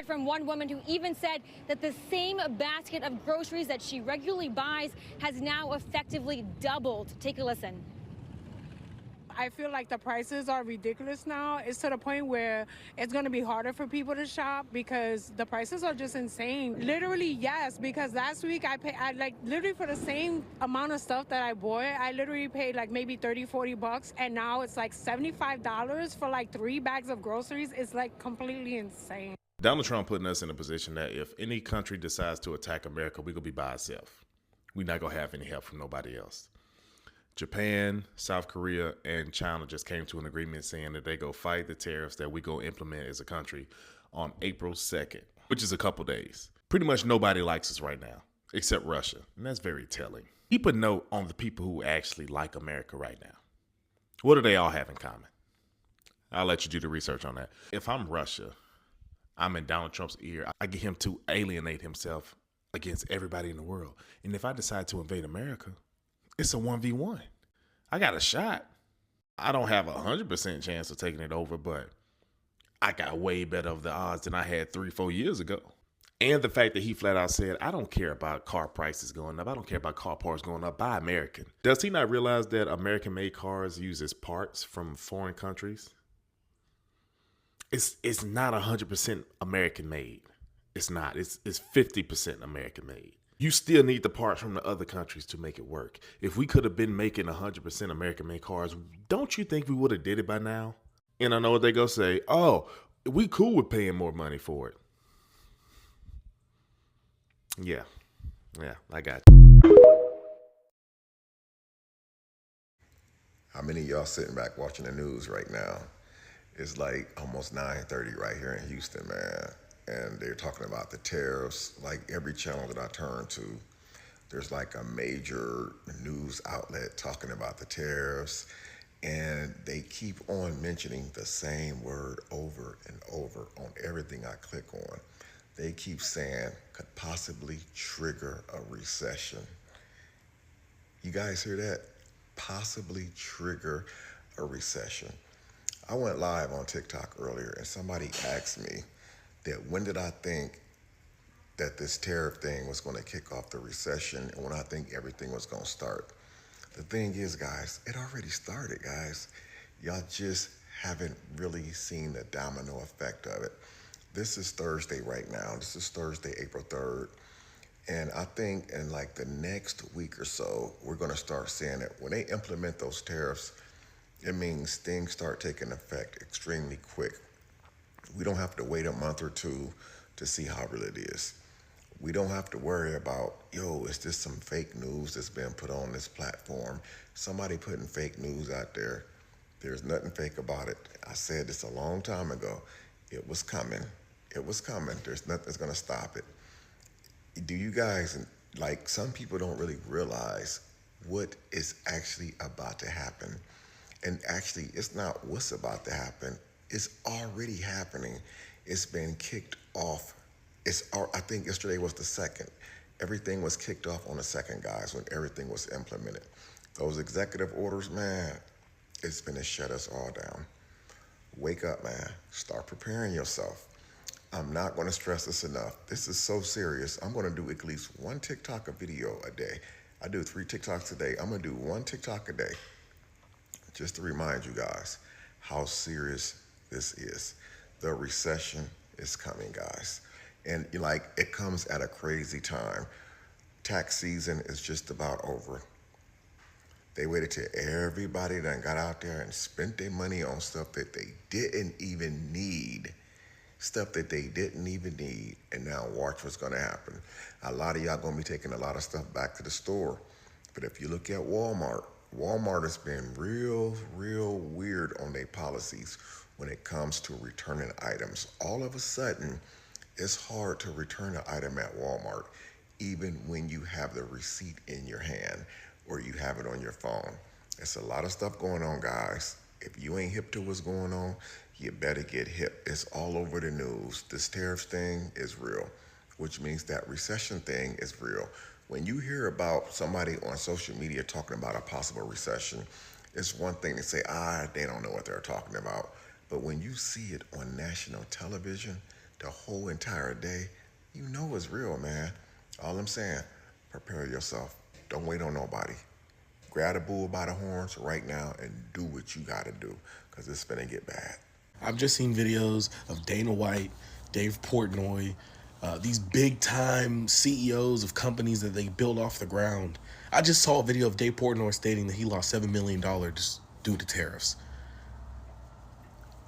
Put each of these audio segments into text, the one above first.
From one woman who even said that the same basket of groceries that she regularly buys has now effectively doubled. Take a listen. I feel like the prices are ridiculous now. It's to the point where it's going to be harder for people to shop because the prices are just insane. Literally, yes, because last week I like literally for the same amount of stuff that I bought, I literally paid like maybe 30, 40 bucks. And now it's like $75 for like 3 bags of groceries. It's like completely insane. Donald Trump putting us in a position that if any country decides to attack America, we're going to be by ourselves. We're not going to have any help from nobody else. Japan, South Korea, and China just came to an agreement saying that they go fight the tariffs that we go implement as a country on April 2nd, which is a couple days. Pretty much nobody likes us right now, except Russia, and that's very telling. Keep a note on the people who actually like America right now. What do they all have in common? I'll let you do the research on that. If I'm Russia, I'm in Donald Trump's ear. I get him to alienate himself against everybody in the world. And if I decide to invade America, it's a 1v1. I got a shot. I don't have 100% chance of taking it over, but I got way better of the odds than I had 3-4 years ago. And the fact that he flat out said, I don't care about car prices going up. I don't care about car parts going up. Buy American. Does he not realize that American-made cars uses parts from foreign countries? It's not 100% American-made. It's not. It's 50% American-made. You still need the parts from the other countries to make it work. If we could have been making 100% American-made cars, don't you think we would have did it by now? And I know what they go say, oh, we cool with paying more money for it. Yeah, I got you. How many of y'all sitting back watching the news right now? It's like almost 9:30 right here in Houston, man. And they're talking about the tariffs. Like every channel that I turn to, there's like a major news outlet talking about the tariffs. And they keep on mentioning the same word over and over on everything I click on. They keep saying could possibly trigger a recession. You guys hear that? Possibly trigger a recession. I went live on TikTok earlier and somebody asked me that when did I think that this tariff thing was going to kick off the recession and when I think everything was going to start. The thing is, guys, it already started, guys. Y'all just haven't really seen the domino effect of it. This is Thursday right now. This is Thursday, April 3rd. And I think in like the next week or so, we're going to start seeing it. When they implement those tariffs, it means things start taking effect extremely quick. We don't have to wait a month or two to see how real it is. We don't have to worry about, yo, is this some fake news that's been put on this platform? Somebody putting fake news out there. There's nothing fake about it. I said this a long time ago. It was coming. It was coming. There's nothing that's going to stop it. Do you guys, like, some people don't really realize what is actually about to happen. And actually, it's not what's about to happen. It's already happening. It's been kicked off. I think yesterday was the 2nd. Everything was kicked off on the 2nd, guys, when everything was implemented. Those executive orders, man, it's gonna shut us all down. Wake up, man. Start preparing yourself. I'm not gonna stress this enough. This is so serious. I'm gonna do at least one TikTok video a day. I do 3 TikToks a day. I'm gonna do 1 TikTok a day. Just to remind you guys how serious this is. The recession is coming, guys. And like, it comes at a crazy time. Tax season is just about over. They waited till everybody done got out there and spent their money on stuff that they didn't even need. Stuff that they didn't even need. And now watch what's gonna happen. A lot of y'all gonna be taking a lot of stuff back to the store. But if you look at Walmart has been real weird on their policies when it comes to returning items. All of a sudden, it's hard to return an item at Walmart, even when you have the receipt in your hand or you have it on your phone. It's a lot of stuff going on, guys. If you ain't hip to what's going on, you better get hip. It's all over the news. This tariff thing is real, which means that recession thing is real. When you hear about somebody on social media talking about a possible recession, it's one thing to say, they don't know what they're talking about. But when you see it on national television, the whole entire day, you know it's real, man. All I'm saying, prepare yourself. Don't wait on nobody. Grab the bull by the horns right now and do what you gotta do, because it's finna get bad. I've just seen videos of Dana White, Dave Portnoy, these big time CEOs of companies that they build off the ground. I just saw a video of Dave Portnoy stating that he lost $7 million due to tariffs.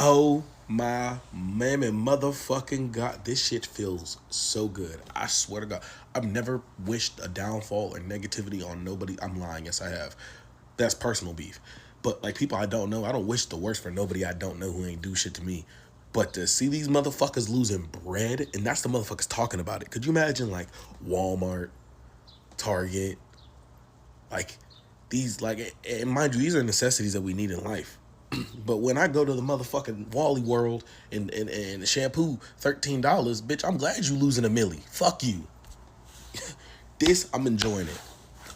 Oh my mammy motherfucking God, this shit feels so good. I swear to God, I've never wished a downfall or negativity on nobody. I'm lying, yes I have. That's personal beef. But like people I don't know, I don't wish the worst for nobody I don't know who ain't do shit to me. But to see these motherfuckers losing bread, and that's the motherfuckers talking about it. Could you imagine like Walmart, Target, like these, like, and mind you, these are necessities that we need in life. But when I go to the motherfucking Wally World and shampoo $13, bitch, I'm glad you losing a milli. Fuck you. This, I'm enjoying it.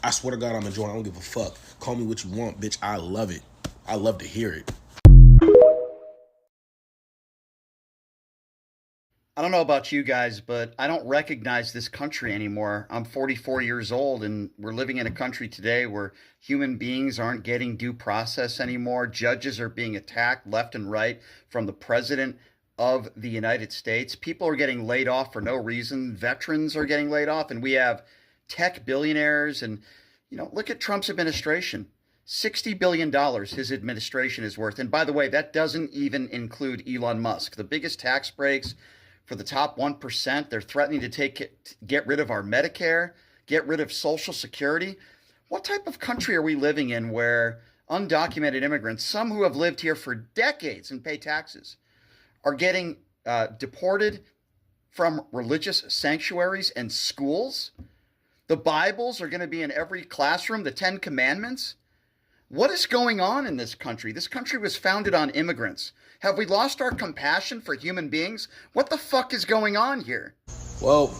I swear to God, I'm enjoying it. I don't give a fuck. Call me what you want, bitch. I love it. I love to hear it. I don't know about you guys, but I don't recognize this country anymore. I'm 44 years old, and we're living in a country today where human beings aren't getting due process anymore. Judges are being attacked left and right from the president of the United States. People are getting laid off for no reason. Veterans are getting laid off, and we have tech billionaires. And, you know, look at Trump's administration. $60 billion his administration is worth. And by the way, that doesn't even include Elon Musk. The biggest tax breaks for the top 1%. They're threatening to get rid of our Medicare, get rid of Social Security. What type of country are we living in where undocumented immigrants, some who have lived here for decades and pay taxes, are getting deported from religious sanctuaries and schools? The Bibles are going to be in every classroom, the 10 Commandments. What is going on in this country? This country was founded on immigrants. Have we lost our compassion for human beings? What the fuck is going on here? Well,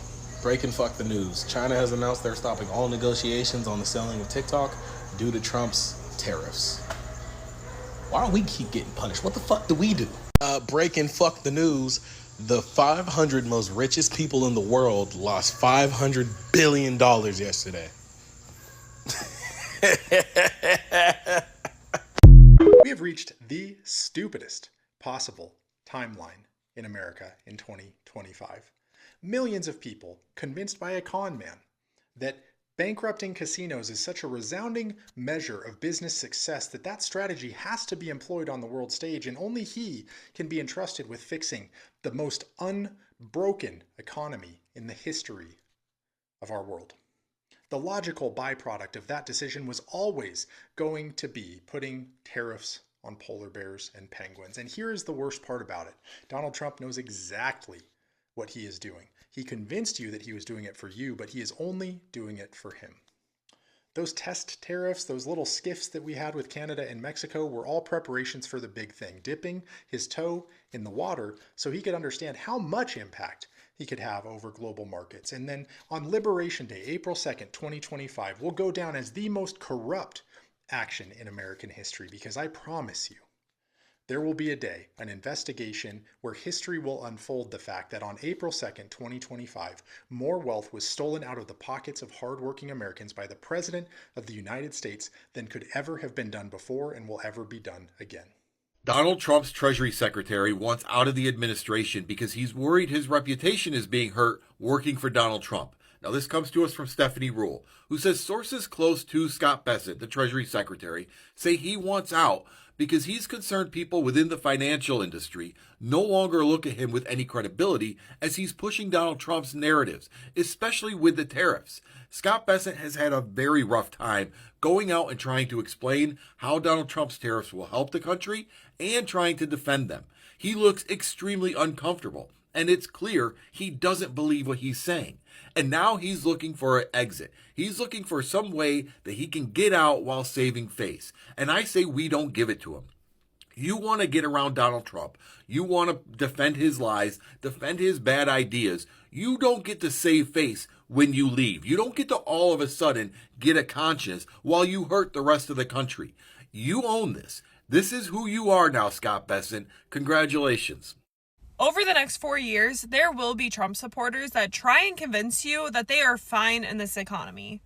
breaking fuck the news. China has announced they're stopping all negotiations on the selling of TikTok due to Trump's tariffs. Why don't we keep getting punished? What the fuck do we do? Breaking fuck the news. The 500 most richest people in the world lost $500 billion yesterday. We have reached the stupidest possible timeline in America in 2025. Millions of people convinced by a con man that bankrupting casinos is such a resounding measure of business success that that strategy has to be employed on the world stage, and only he can be entrusted with fixing the most unbroken economy in the history of our world. The logical byproduct of that decision was always going to be putting tariffs on polar bears and penguins. And here is the worst part about it. Donald Trump knows exactly what he is doing. He convinced you that he was doing it for you, but he is only doing it for him. Those test tariffs, those little skiffs that we had with Canada and Mexico were all preparations for the big thing, dipping his toe in the water so he could understand how much impact he could have over global markets. And then on Liberation Day, April 2nd, 2025, will go down as the most corrupt action in American history, because I promise you, there will be a day, an investigation, where history will unfold the fact that on April 2nd, 2025, more wealth was stolen out of the pockets of hardworking Americans by the President of the United States than could ever have been done before and will ever be done again. Donald Trump's Treasury Secretary wants out of the administration because he's worried his reputation is being hurt working for Donald Trump. Now, this comes to us from Stephanie Rule, who says sources close to Scott Bessent, the Treasury Secretary, say he wants out because he's concerned people within the financial industry no longer look at him with any credibility as he's pushing Donald Trump's narratives, especially with the tariffs. Scott Bessent has had a very rough time going out and trying to explain how Donald Trump's tariffs will help the country and trying to defend them. He looks extremely uncomfortable, and it's clear he doesn't believe what he's saying. And now he's looking for an exit. He's looking for some way that he can get out while saving face. And I say we don't give it to him. You want to get around Donald Trump. You want to defend his lies, defend his bad ideas. You don't get to save face when you leave. You don't get to all of a sudden get a conscience while you hurt the rest of the country. You own this. This is who you are now, Scott Bessent. Congratulations. Over the next 4 years, there will be Trump supporters that try and convince you that they are fine in this economy.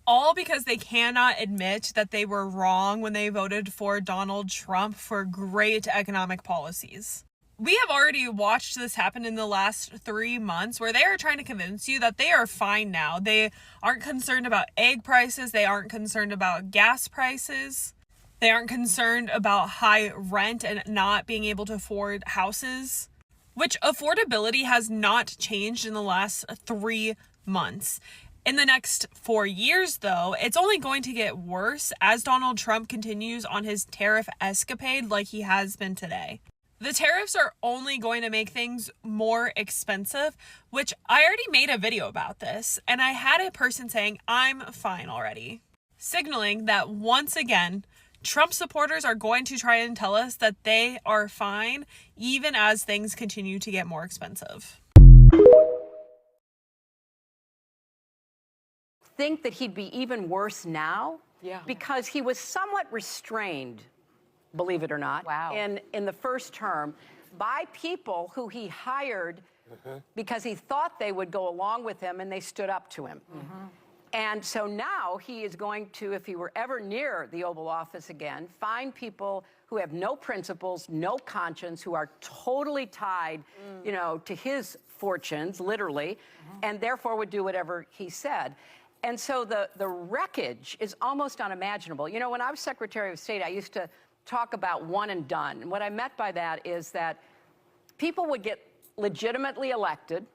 All because they cannot admit that they were wrong when they voted for Donald Trump for great economic policies. We have already watched this happen in the last 3 months where they are trying to convince you that they are fine now. They aren't concerned about egg prices. They aren't concerned about gas prices. They aren't concerned about high rent and not being able to afford houses, which affordability has not changed in the last 3 months. In the next 4 years, though, it's only going to get worse as Donald Trump continues on his tariff escapade like he has been today. The tariffs are only going to make things more expensive, which I already made a video about this, and I had a person saying, I'm fine already, signaling that once again, Trump supporters are going to try and tell us that they are fine, even as things continue to get more expensive. Think that he'd be even worse now? Yeah. Because he was somewhat restrained, believe it or not, in the first term by people who he hired because he thought they would go along with him, and they stood up to him. And so now he is going to, if he were ever near the Oval Office again, find people who have no principles, no conscience, who are totally tied, you know, to his fortunes, literally, and therefore would do whatever he said. And so the wreckage is almost unimaginable. You know, when I was Secretary of State, I used to talk about one and done. And what I meant by that is that people would get legitimately elected,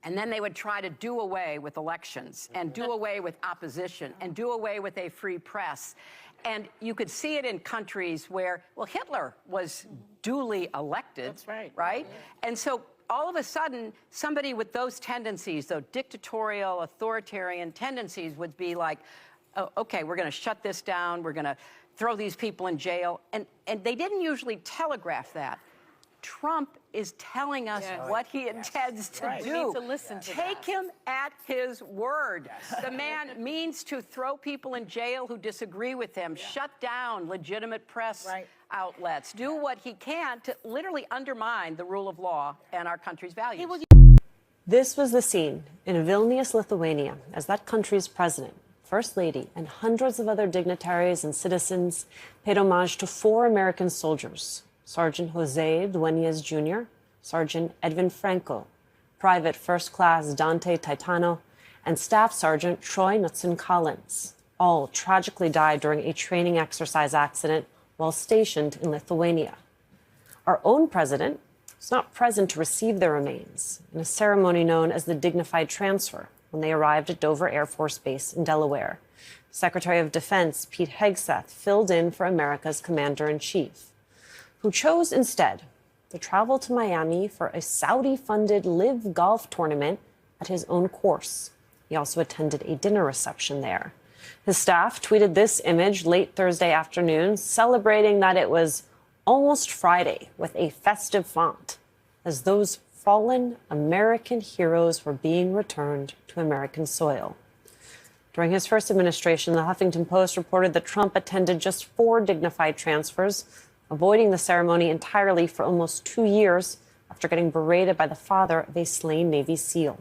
and then they would try to do away with elections and do away with opposition and do away with a free press. And you could see it in countries where, well, Hitler was duly elected. That's right. Right? And so all of a sudden, somebody with those tendencies, those dictatorial, authoritarian tendencies, would be like, oh, okay, we're going to shut this down. We're going to throw these people in jail. And they didn't usually telegraph that. Trump is telling us what he intends to do. We need to listen to Take him at his word. The man means to throw people in jail who disagree with him, shut down legitimate press outlets, do what he can to literally undermine the rule of law and our country's values. This was the scene in Vilnius, Lithuania, as that country's president, First Lady, and hundreds of other dignitaries and citizens paid homage to 4 American soldiers: Sergeant Jose Dueñas Jr., Sergeant Edwin Franco, Private First Class Dante Titano, and Staff Sergeant Troy Knutson Collins. All tragically died during a training exercise accident while stationed in Lithuania. Our own president was not present to receive their remains in a ceremony known as the dignified transfer when they arrived at Dover Air Force Base in Delaware. Secretary of Defense Pete Hegseth filled in for America's commander-in-chief, who chose instead to travel to Miami for a Saudi-funded live golf tournament at his own course. He also attended a dinner reception there. His staff tweeted this image late Thursday afternoon, celebrating that it was almost Friday with a festive font, as those fallen American heroes were being returned to American soil. During his first administration, the Huffington Post reported that Trump attended just 4 dignified transfers, avoiding the ceremony entirely for almost 2 years after getting berated by the father of a slain Navy SEAL.